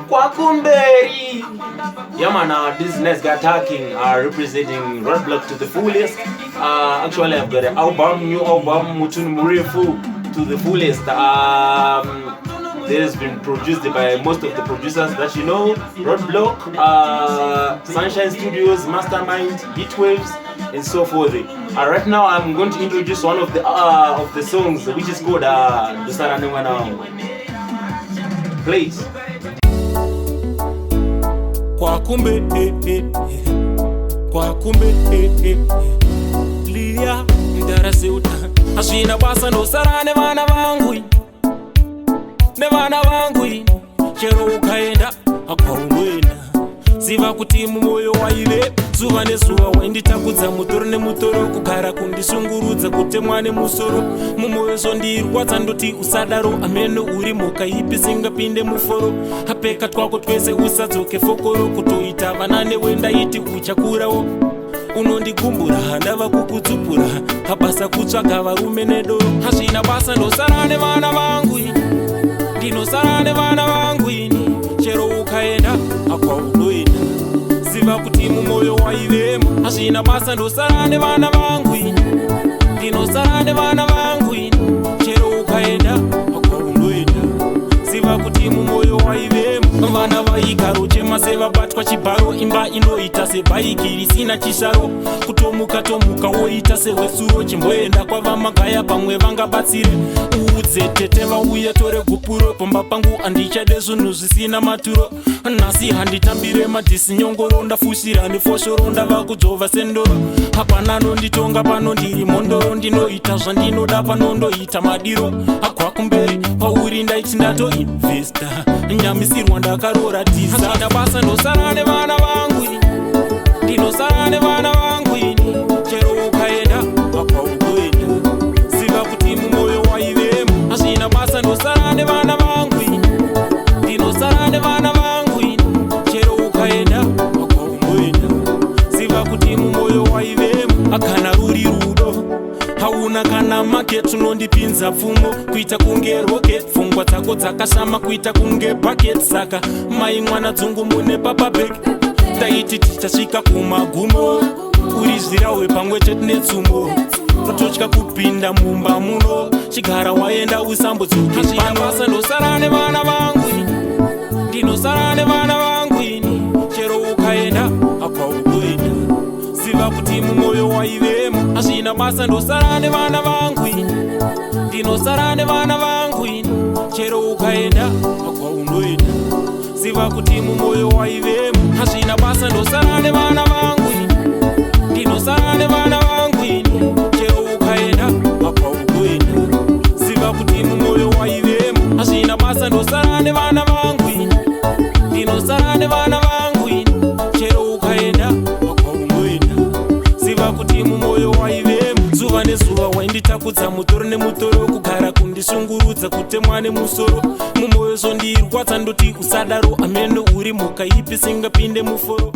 Kwakumberi. Yeah man, this next guy talking representing Roadblock to the fullest. Actually I've got an new album Mutun Murifu to the fullest. This has been produced by most of the producers that you know, Roadblock, Sunshine Studios, Mastermind, Heatwaves, and so forth. Right now I'm going to introduce one of the songs, which is called Dusara Nwana. Please. Kwakumbe Kwakumbe Lia Ndaraseuta Ashina basa no sarane vana vangu Ne vana vangu Chero ukaenda Akwaumwena Ziva kutimu moyo waile Zuva nezuva wenditakudza mutoro nemutoro Kugara kundisungurudza kutemwa nemusoro Mumoyo zondirwadza ndoti usadaro Ameno uri muka ipi singapinde muforo Hapeka twako twese usadzoke fokoro Kutoita vanane wenda iti uchakurawo Unondigumbura ndava kukudzupura Habasa kutsvaga varume nedoro Hazvina basa ndosarane vana vangu Ndinosarane vana vangu Chero ukaenda akwaunoenda Ziva kuti mumoyo waivemo Hazvina basa ndosarane vana vangu Ndinosarane vana vangu Chero ukaenda akwaunoenda Ziva kuti mumoyo waivemo Vana vaikaro chema sevabatwa chibharo Imba inoita sebhaiki risina chisharo Kutomuka woita sewesuro Chimboenda kwavamagaya pamwe vangabatsire Uudze tete vauye tore gupuro Pomba pangu andichade zvinhu zvisina maturo Nhasi handitambire madhisi nyongoro Ndafushira ndifoshoro ndava kudzova sendoro Hapana nonditonga pano ndiri mondoro Ndinoita zvandinoda panondoita madiro Akwakumberi pauri ndaiti ndatoinvesta Nyamisirwa ndakarora tisa Hazvina basa ndosarane vana vangu Ndinosarane vana vangu Chero ukaenda akwaunoenda Ziva kuti mumoyo waivemo Hazvina basa ndosarane vana vangu Ndinosarane vana vangu Chero ukaenda akwaunoenda Ziva kuti mumoyo waivemo Akana ruri rudo Hauna kana market unondipinza pfumo Kuita kunge rocket Pfungwa dzako dzakashama kuita kunge bucket Saka mai mwana dzungu mune papa bag Taiti tichasvika kumagumo Urizvirawe pamwe chete netsumo Tototya kupinda mumba muno Chigara waenda usambodzoke Hazvina basa ndosarane vana vangu Ndinosarane vana vangu Chero ukaenda akwaunoenda Ziva kuti mumoyo waivemo Hazvina basa ndosarane vana vangu Ndinosarane vana vangu Chero ukaenda akwaunoenda Ziva kuti mumoyo waivemo Hazvina basa ndosarane vana vangu Ndinosarane vana vangu Chero ukaenda akwaunoenda Ziva kuti mumoyo waivemo Hazvina basa ndosarane vana vangu Ndinosarane vana vangu Chero ukaenda akwaunoenda Ziva kuti mumoyo waivemo Zuva nezuva wainditakudza mutoro nemutoro Kugara kundishungurudza kutemwa nemusoro Mumoyo zondirwadza ndoti usadaro Ameno uri muka ipi singapinde muforo